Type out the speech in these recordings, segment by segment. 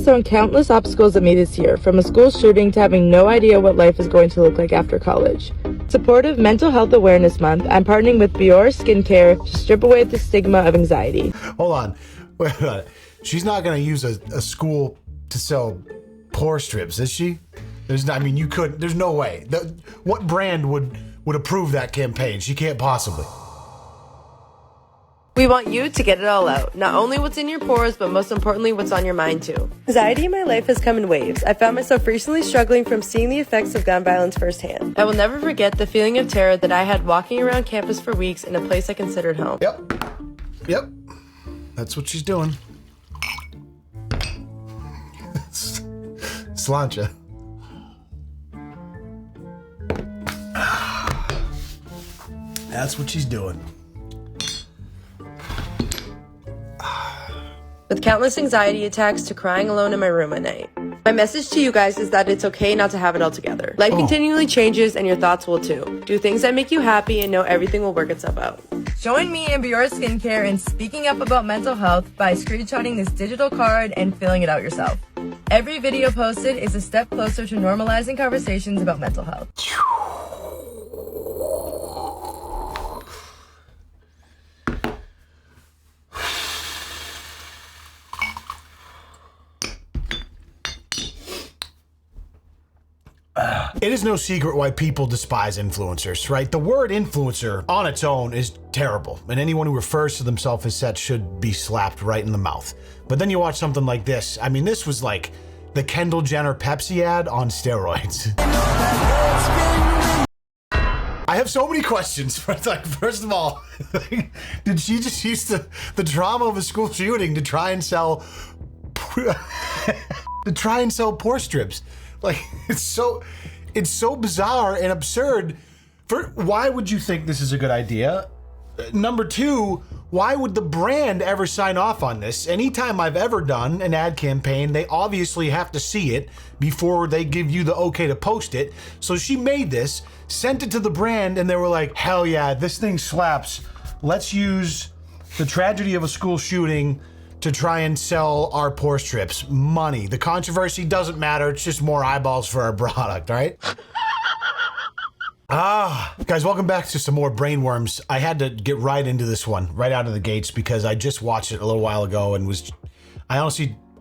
thrown countless obstacles at me this year, from a school shooting to having no idea what life is going to look like after college. Supportive Mental Health Awareness Month, I'm partnering with Biore Skincare to strip away the stigma of anxiety. Hold on. Wait a minute. She's not going to use a school to sell pore strips, is she? There's not, I mean, you couldn't, there's no way. What brand would approve that campaign? She can't possibly. We want you to get it all out. Not only what's in your pores, but most importantly, what's on your mind too. Anxiety in my life has come in waves. I found myself recently struggling from seeing the effects of gun violence firsthand. I will never forget the feeling of terror that I had walking around campus for weeks in a place I considered home. Yep. That's what she's doing. Slancha. That's what she's doing. With countless anxiety attacks to crying alone in my room at night. My message to you guys is that it's okay not to have it all together. Life continually changes and your thoughts will too. Do things that make you happy and know everything will work itself out. Join me and Biore Skincare in speaking up about mental health by screenshotting this digital card and filling it out yourself. Every video posted is a step closer to normalizing conversations about mental health. It is no secret why people despise influencers, right? The word influencer on its own is terrible, and anyone who refers to themselves as such should be slapped right in the mouth. But then you watch something like this. I mean, this was like the Kendall Jenner Pepsi ad on steroids. I have so many questions. Like, first of all, did she just use the drama of a school shooting to try and sell pore strips? Like, it's so bizarre and absurd. Why would you think this is a good idea? Number two, why would the brand ever sign off on this? Anytime I've ever done an ad campaign, they obviously have to see it before they give you the okay to post it. So she made this, sent it to the brand, and they were like, hell yeah, this thing slaps. Let's use the tragedy of a school shooting to try and sell our pore strips. Money. The controversy doesn't matter. It's just more eyeballs for our product, right? Guys, welcome back to some more brainworms. I had to get right into this one, right out of the gates, because I just watched it a little while ago and I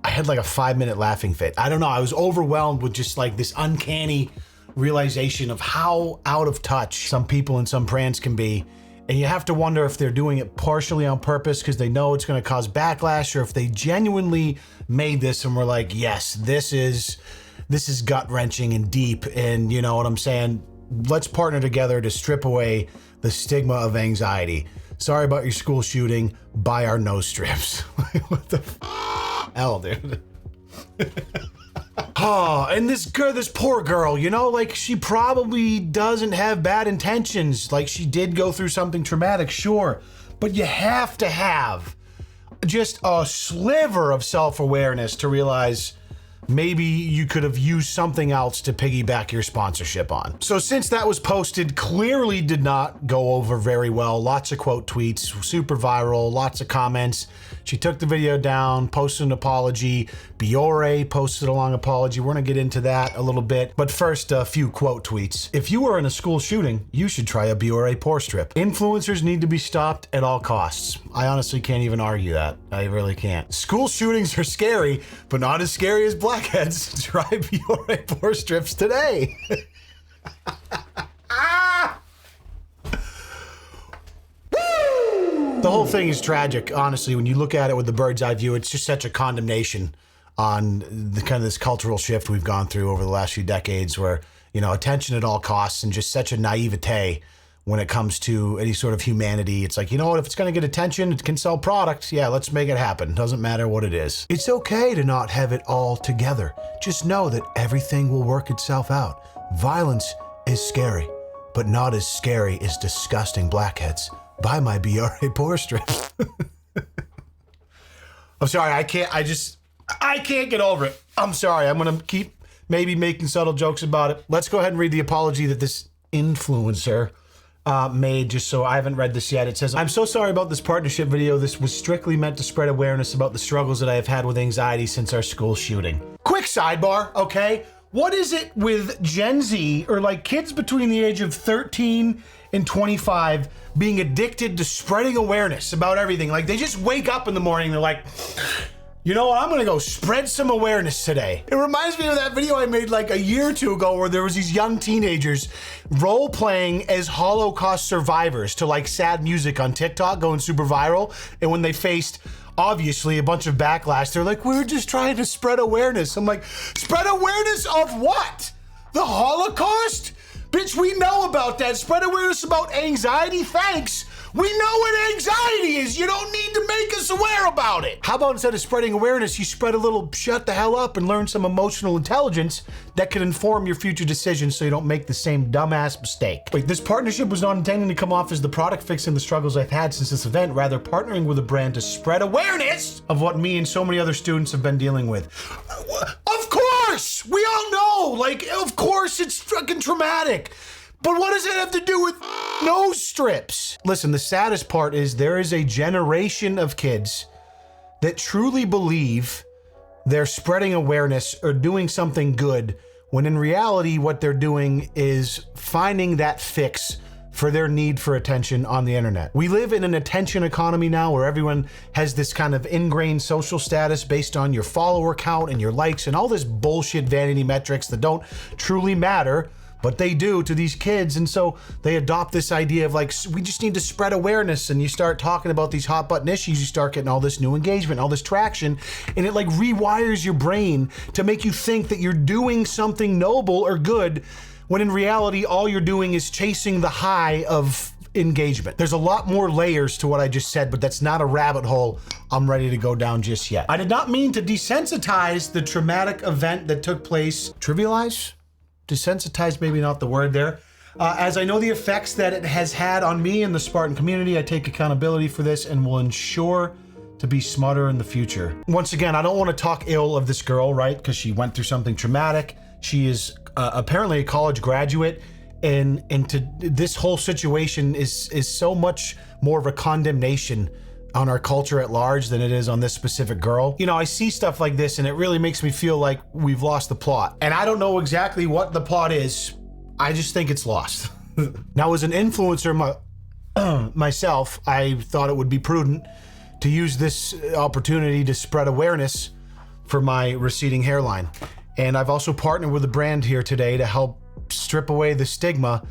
had like a 5-minute laughing fit. I don't know. I was overwhelmed with just like this uncanny realization of how out of touch some people and some brands can be. And you have to wonder if they're doing it partially on purpose because they know it's going to cause backlash, or if they genuinely made this and were like, yes, this is gut-wrenching and deep, and you know what I'm saying? Let's partner together to strip away the stigma of anxiety. Sorry about your school shooting. Buy our nose strips. What the hell, dude? Oh, and this poor girl, you know, like, she probably doesn't have bad intentions. Like, she did go through something traumatic, sure, but you have to have just a sliver of self-awareness to realize maybe you could have used something else to piggyback your sponsorship on. So since that was posted, clearly did not go over very well. Lots of quote tweets, super viral, lots of comments. She took the video down, posted an apology. Biore posted a long apology. We're gonna get into that a little bit. But first, a few quote tweets. If you were in a school shooting, you should try a Biore pore strip. Influencers need to be stopped at all costs. I honestly can't even argue that. I really can't. School shootings are scary, but not as scary as blackheads. Try Biore pore strips today. The whole thing is tragic, honestly. When you look at it with the bird's eye view, it's just such a condemnation on the kind of this cultural shift we've gone through over the last few decades, where, you know, attention at all costs and just such a naivete when it comes to any sort of humanity. It's like, you know what, if it's going to get attention, it can sell products. Yeah, let's make it happen. Doesn't matter what it is. It's okay to not have it all together. Just know that everything will work itself out. Violence is scary, but not as scary as disgusting blackheads. Buy my Biore pore strip. I'm sorry, I can't get over it. I'm sorry, I'm gonna keep maybe making subtle jokes about it. Let's go ahead and read the apology that this influencer made, just so I haven't read this yet. It says, I'm so sorry about this partnership video. This was strictly meant to spread awareness about the struggles that I have had with anxiety since our school shooting. Quick sidebar, okay? What is it with Gen Z, or like kids between the age of 13 and 25, being addicted to spreading awareness about everything? Like, they just wake up in the morning, they're like, you know what, I'm gonna go spread some awareness today. It reminds me of that video I made like a year or two ago where there was these young teenagers role-playing as Holocaust survivors to like sad music on TikTok, going super viral. And when they faced, obviously, a bunch of backlash, they're like, we're just trying to spread awareness. I'm like, spread awareness of what? The Holocaust? Bitch, we know about that. Spread awareness about anxiety? Thanks. We know what anxiety is. You don't need to make us aware about it. How about instead of spreading awareness, you spread a little shut the hell up and learn some emotional intelligence that could inform your future decisions so you don't make the same dumbass mistake. Wait, this partnership was not intending to come off as the product fixing the struggles I've had since this event, rather partnering with a brand to spread awareness of what me and so many other students have been dealing with. Of course! We all know! Like, of course it's fucking traumatic. But what does it have to do with nose strips? Listen, the saddest part is there is a generation of kids that truly believe they're spreading awareness or doing something good, when in reality what they're doing is finding that fix for their need for attention on the internet. We live in an attention economy now where everyone has this kind of ingrained social status based on your follower count and your likes and all this bullshit vanity metrics that don't truly matter, but they do to these kids. And so they adopt this idea of like, we just need to spread awareness, and you start talking about these hot button issues, you start getting all this new engagement, all this traction, and it like rewires your brain to make you think that you're doing something noble or good, when in reality, all you're doing is chasing the high of engagement. There's a lot more layers to what I just said, but that's not a rabbit hole I'm ready to go down just yet. I did not mean to desensitize the traumatic event that took place. Trivialize? Desensitized, maybe not the word there. As I know the effects that it has had on me and the Spartan community, I take accountability for this and will ensure to be smarter in the future. Once again, I don't want to talk ill of this girl, right? Because she went through something traumatic. She is apparently a college graduate, and to this whole situation is so much more of a condemnation on our culture at large than it is on this specific girl. You know, I see stuff like this and it really makes me feel like we've lost the plot. And I don't know exactly what the plot is. I just think it's lost. Now, as an influencer myself, I thought it would be prudent to use this opportunity to spread awareness for my receding hairline. And I've also partnered with a brand here today to help strip away the stigma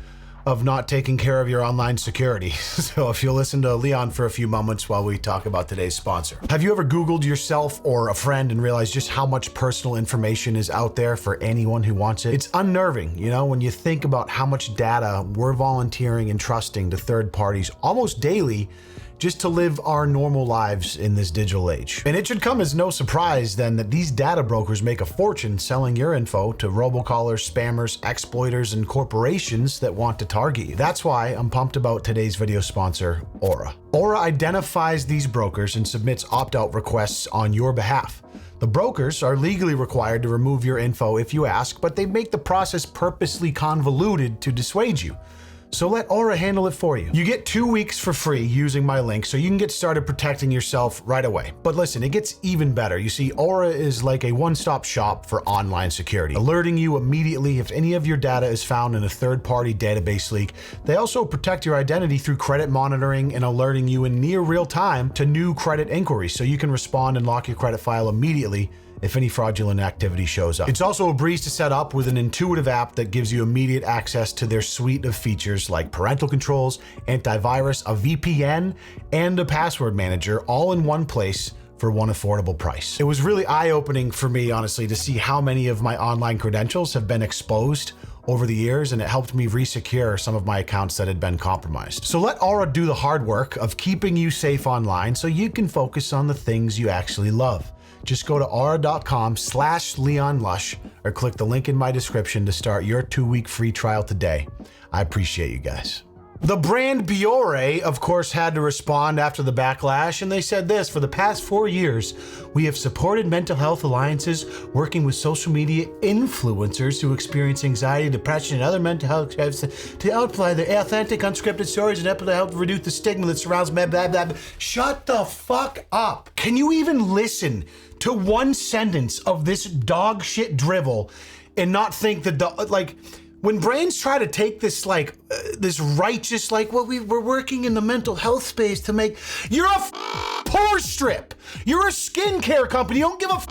of not taking care of your online security. So if you'll listen to Leon for a few moments while we talk about today's sponsor. Have you ever Googled yourself or a friend and realized just how much personal information is out there for anyone who wants it? It's unnerving, you know, when you think about how much data we're volunteering and trusting to third parties almost daily just to live our normal lives in this digital age. And it should come as no surprise then that these data brokers make a fortune selling your info to robocallers, spammers, exploiters, and corporations that want to target you. That's why I'm pumped about today's video sponsor, Aura. Aura identifies these brokers and submits opt-out requests on your behalf. The brokers are legally required to remove your info if you ask, but they make the process purposely convoluted to dissuade you. So let Aura handle it for you. You get 2 weeks for free using my link, so you can get started protecting yourself right away. But listen, it gets even better. You see, Aura is like a one-stop shop for online security, alerting you immediately if any of your data is found in a third-party database leak. They also protect your identity through credit monitoring and alerting you in near real time to new credit inquiries, so you can respond and lock your credit file immediately if any fraudulent activity shows up. It's also a breeze to set up with an intuitive app that gives you immediate access to their suite of features like parental controls, antivirus, a VPN, and a password manager, all in one place for one affordable price. It was really eye-opening for me, honestly, to see how many of my online credentials have been exposed over the years, and it helped me resecure some of my accounts that had been compromised. So let Aura do the hard work of keeping you safe online so you can focus on the things you actually love. Just go to aura.com/LeonLush or click the link in my description to start your 2-week free trial today. I appreciate you guys. The brand Biore, of course, had to respond after the backlash, and they said this: for the past 4 years, we have supported mental health alliances working with social media influencers who experience anxiety, depression, and other mental health to outplay their authentic, unscripted stories and to help reduce the stigma that surrounds blah, blah, blah. Shut the fuck up. Can you even listen to one sentence of this dog shit drivel and not think that when brands try to take this this righteous, well, we're working in the mental health space to make, you're a pore strip. You're a skincare company. You don't give a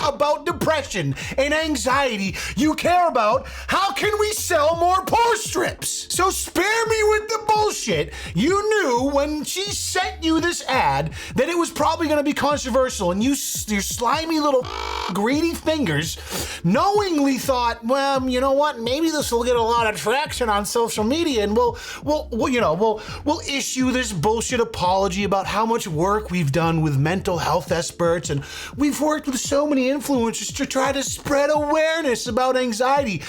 about depression and anxiety. You care about how can we sell more pore strips. So spare me with the bullshit. You knew when she sent you this ad that it was probably going to be controversial, and your slimy little greedy fingers knowingly thought, well, you know what? Maybe this will get a lot of traction on social media, and we'll issue this bullshit apology about how much work we've done with mental health experts, and we've worked with so many influencers to try to spread awareness about anxiety.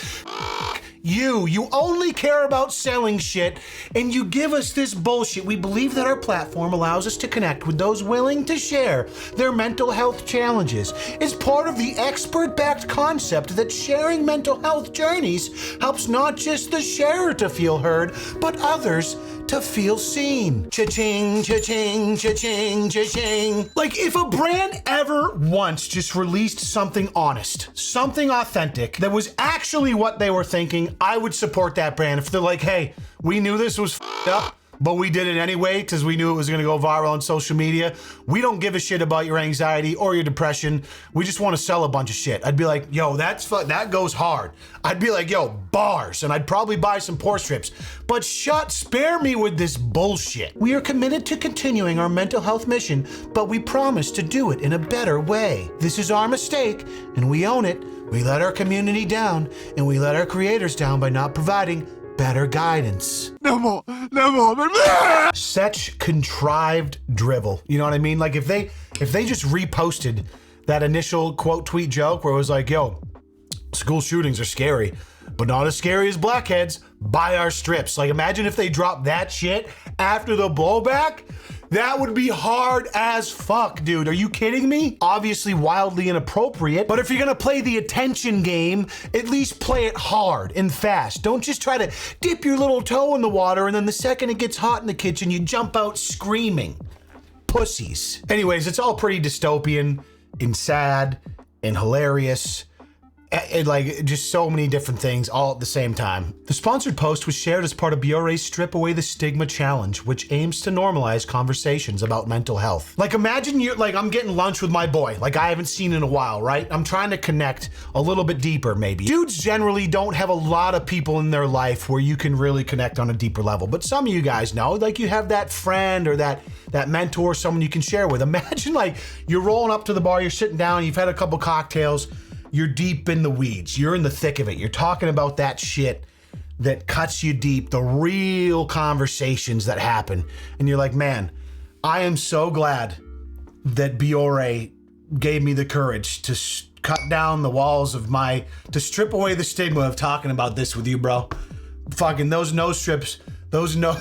You only care about selling shit, and you give us this bullshit. We believe that our platform allows us to connect with those willing to share their mental health challenges. It's part of the expert-backed concept that sharing mental health journeys helps not just the sharer to feel heard, but others to feel seen. Cha-ching, cha-ching, cha-ching, cha-ching. Like, if a brand ever once just released something honest, something authentic, that was actually what they were thinking, I would support that brand. If they're like, hey, we knew this was f***ed up, but we did it anyway because we knew it was going to go viral on social media. We don't give a shit about your anxiety or your depression. We just want to sell a bunch of shit. I'd be like, yo, that goes hard. I'd be like, yo, bars, and I'd probably buy some pore strips. But spare me with this bullshit. We are committed to continuing our mental health mission, but we promise to do it in a better way. This is our mistake, and we own it. We let our community down, and we let our creators down by not providing better guidance. No more. Such contrived drivel. You know what I mean? Like, if they just reposted that initial quote tweet joke where it was like, yo, school shootings are scary, but not as scary as blackheads. Buy our strips. Like, imagine if they dropped that shit after the blowback. That would be hard as fuck, dude. Are you kidding me? Obviously wildly inappropriate, but if you're gonna play the attention game, at least play it hard and fast. Don't just try to dip your little toe in the water and then the second it gets hot in the kitchen, you jump out screaming. Pussies. Anyways, it's all pretty dystopian and sad and hilarious. And like, just so many different things all at the same time. The sponsored post was shared as part of Biore's Strip Away the Stigma Challenge, which aims to normalize conversations about mental health. Like, imagine I'm getting lunch with my boy, like I haven't seen in a while, right? I'm trying to connect a little bit deeper, maybe. Dudes generally don't have a lot of people in their life where you can really connect on a deeper level, but some of you guys know, like, you have that friend or that mentor, someone you can share with. Imagine, like, you're rolling up to the bar, you're sitting down, you've had a couple cocktails, you're deep in the weeds. You're in the thick of it. You're talking about that shit that cuts you deep, the real conversations that happen. And you're like, man, I am so glad that Biore gave me the courage to cut down the walls of to strip away the stigma of talking about this with you, bro. Fucking those nose strips, brother,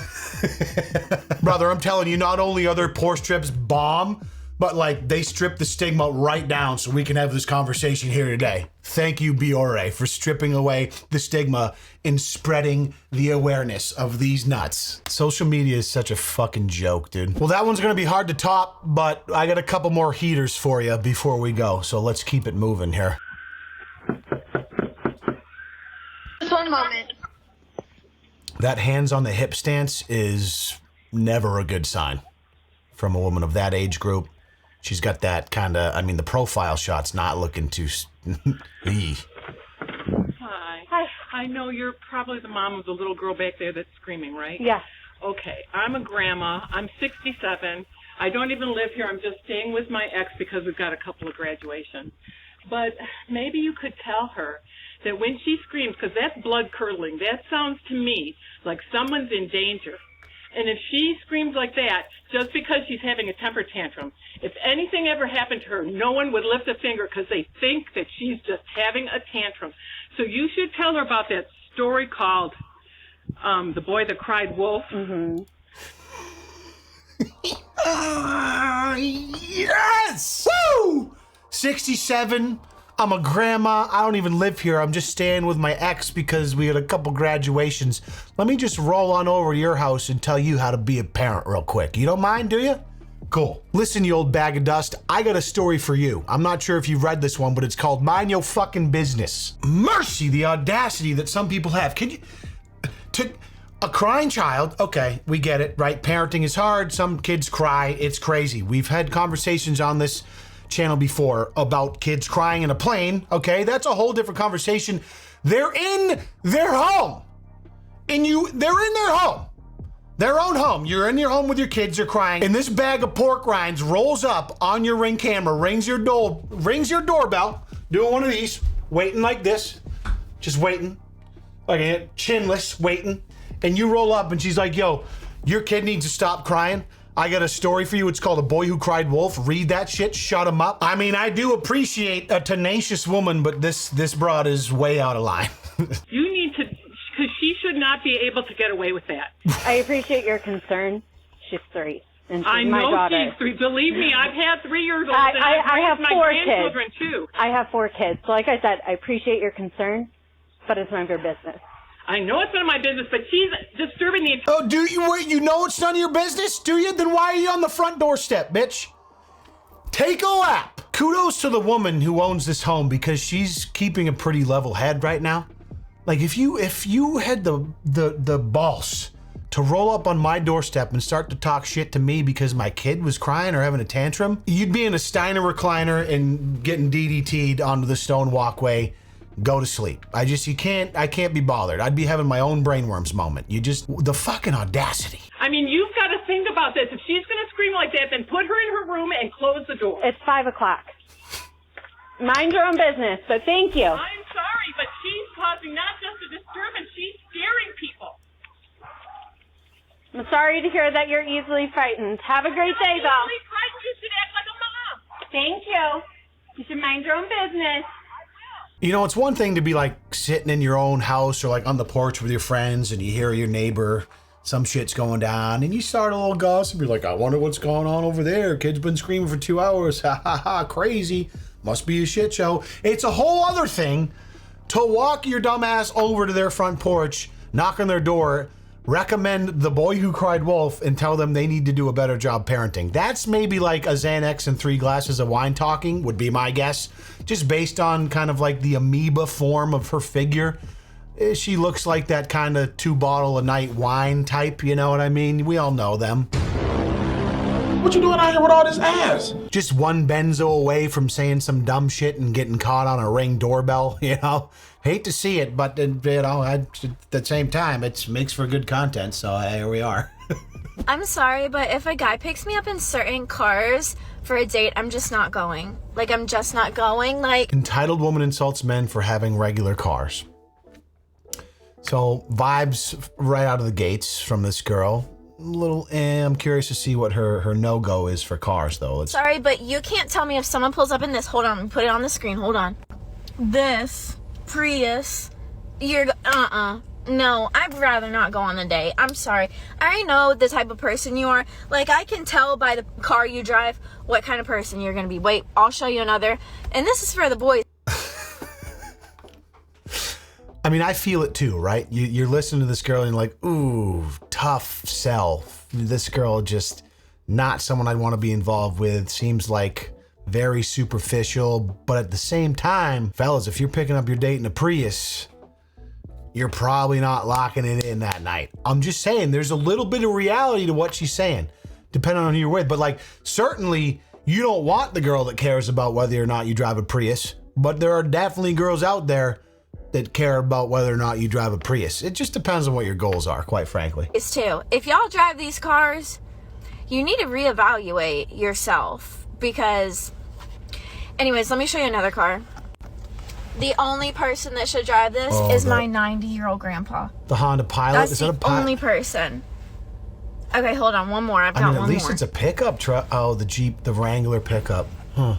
I'm telling you, not only are their pore strips bomb, but like, they strip the stigma right down so we can have this conversation here today. Thank you, Biore, for stripping away the stigma and spreading the awareness of these nuts. Social media is such a fucking joke, dude. Well, that one's gonna be hard to top, but I got a couple more heaters for you before we go, so let's keep it moving here. Just one moment. That hands on the hip stance is never a good sign from a woman of that age group. She's got that kind of, the profile shot's not looking too... Hi. I know you're probably the mom of the little girl back there that's screaming, right? Yeah. Okay, I'm a grandma. I'm 67. I don't even live here. I'm just staying with my ex because we've got a couple of graduations. But maybe you could tell her that when she screams, because that's blood curdling, that sounds to me like someone's in danger. And if she screams like that, just because she's having a temper tantrum, if anything ever happened to her, no one would lift a finger because they think that she's just having a tantrum. So you should tell her about that story called The boy that cried wolf. Mm-hmm. Yes! Woo! 67. I'm a grandma. I don't even live here. I'm just staying with my ex because we had a couple graduations. Let me just roll on over to your house and tell you how to be a parent real quick. You don't mind, do you? Cool. Listen, you old bag of dust, I got a story for you. I'm not sure if you've read this one, but it's called Mind Your Fucking Business. Mercy, the audacity that some people have. Can you... To a crying child, okay, we get it, right? Parenting is hard. Some kids cry. It's crazy. We've had conversations on this channel before about kids crying in a plane, okay? That's a whole different conversation. They're in their home. They're in their home. Their own home. You're in your home with your kids, you're crying, and this bag of pork rinds rolls up on your Ring camera, rings your doorbell, doing one of these, waiting like this, just waiting, like chinless, waiting, and you roll up and she's like, yo, your kid needs to stop crying. I got a story for you. It's called A Boy Who Cried Wolf. Read that shit, shut him up. I mean, I do appreciate a tenacious woman, but this broad is way out of line. You need to, because she should not be able to get away with that. I appreciate your concern. She's 3. And she's I my know daughter. she's 3. Believe me, I've had 3-year-olds, and I have my 4 grandchildren kids. too. I have 4 kids. So like I said, I appreciate your concern, but it's none of your business. I know it's none of my business, but she's disturbing the entire... Oh, do you? Wait, you know it's none of your business, do you? Then why are you on the front doorstep, bitch? Take a lap. Kudos to the woman who owns this home because she's keeping a pretty level head right now. Like if you had the balls to roll up on my doorstep and start to talk shit to me because my kid was crying or having a tantrum, you'd be in a Steiner recliner and getting DDT'd onto the stone walkway. Go to sleep. I can't be bothered. I'd be having my own brainworms moment. The fucking audacity. I mean, you've got to think about this. If she's going to scream like that, then put her in her room and close the door. It's 5 o'clock. Mind your own business, but thank you. I'm sorry, but she's causing not just a disturbance, she's scaring people. I'm sorry to hear that you're easily frightened. Have a great day, though. Easily frightened, you should act like a mom. Thank you. You should mind your own business. You know, it's one thing to be like sitting in your own house or like on the porch with your friends and you hear your neighbor, some shit's going down and you start a little gossip. You're like, I wonder what's going on over there. Kid's been screaming for 2 hours. Ha ha ha, crazy. Must be a shit show. It's a whole other thing to walk your dumb ass over to their front porch, knock on their door, recommend The Boy Who Cried Wolf, and tell them they need to do a better job parenting. That's maybe like a Xanax and 3 glasses of wine talking, would be my guess. Just based on kind of like the amoeba form of her figure. She looks like that kind of 2-bottle-a-night wine type, you know what I mean? We all know them. What you doing out here with all this ass? Just one benzo away from saying some dumb shit and getting caught on a Ring doorbell, you know? Hate to see it, but, you know, at the same time, it makes for good content, so here we are. I'm sorry, but if a guy picks me up in certain cars for a date, I'm just not going. Like, I'm just not going, like... Entitled woman insults men for having regular cars. So, vibes right out of the gates from this girl. I'm curious to see what her no-go is for cars, though. Sorry, but you can't tell me if someone pulls up in this. Hold on, put it on the screen, hold on. This Prius, no, I'd rather not go on the date. I'm sorry. I already know the type of person you are. Like, I can tell by the car you drive what kind of person you're gonna be. Wait, I'll show you another. And this is for the boys. I mean, I feel it too, right? You're listening to this girl and you're like, ooh, tough sell. This girl just not someone I'd want to be involved with. Seems like very superficial, but at the same time, fellas, if you're picking up your date in a Prius, you're probably not locking it in that night. I'm just saying, there's a little bit of reality to what she's saying, depending on who you're with. But like, certainly you don't want the girl that cares about whether or not you drive a Prius, but there are definitely girls out there that care about whether or not you drive a Prius. It just depends on what your goals are, quite frankly. It's too. If y'all drive these cars, you need to reevaluate yourself because... Anyways, let me show you another car. The only person that should drive this is my 90-year-old grandpa. The Honda Pilot? That's is the that a Pilot? only person. Okay, hold on. One more. I've got one more. At least it's a pickup truck. Oh, the Jeep, the Wrangler pickup. Huh.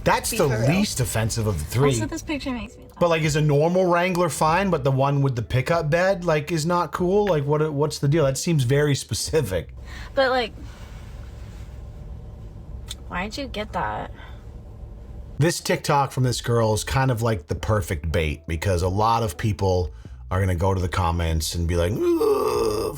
That's the least offensive of the three. Also, this picture makes me laugh. But like, is a normal Wrangler fine, but the one with the pickup bed like is not cool? Like, what's the deal? That seems very specific. But like, why'd you get that? This TikTok from this girl is kind of like the perfect bait, because a lot of people are gonna go to the comments and be like,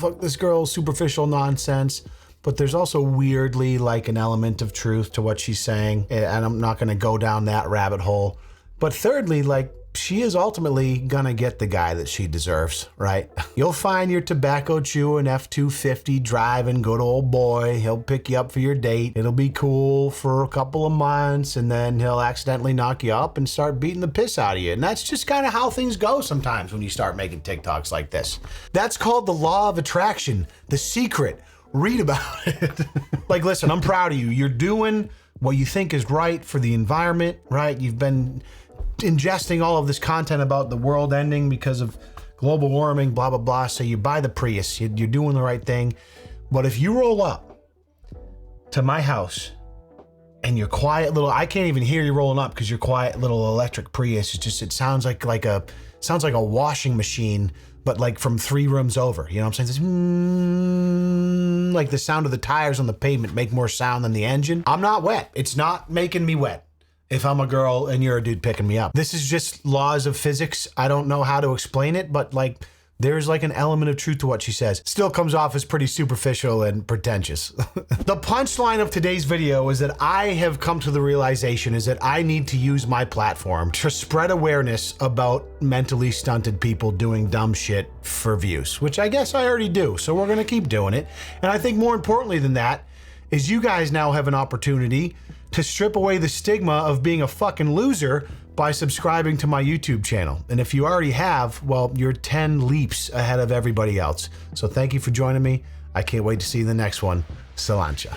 fuck this girl, superficial nonsense. But there's also weirdly like an element of truth to what she's saying, and I'm not gonna go down that rabbit hole. But thirdly, like, she is ultimately gonna get the guy that she deserves, right? You'll find your tobacco chewing F-250 driving good old boy. He'll pick you up for your date. It'll be cool for a couple of months, and then he'll accidentally knock you up and start beating the piss out of you. And that's just kind of how things go sometimes when you start making TikToks like this. That's called the law of attraction, The Secret. Read about it. Like, listen, I'm proud of you. You're doing what you think is right for the environment, right? You've been ingesting all of this content about the world ending because of global warming, blah, blah, blah. So you buy the Prius, you're doing the right thing. But if you roll up to my house and your quiet little, I can't even hear you rolling up because your quiet little electric Prius, it sounds like a washing machine, but like from 3 rooms over. You know what I'm saying? This, like the sound of the tires on the pavement make more sound than the engine. I'm not wet. It's not making me wet. If I'm a girl and you're a dude picking me up. This is just laws of physics. I don't know how to explain it, but like, there's like an element of truth to what she says. Still comes off as pretty superficial and pretentious. The punchline of today's video is that I have come to the realization is that I need to use my platform to spread awareness about mentally stunted people doing dumb shit for views, which I guess I already do. So we're gonna keep doing it. And I think more importantly than that is you guys now have an opportunity to strip away the stigma of being a fucking loser by subscribing to my YouTube channel. And if you already have, well, you're 10 leaps ahead of everybody else. So thank you for joining me. I can't wait to see you in the next one. Salancha.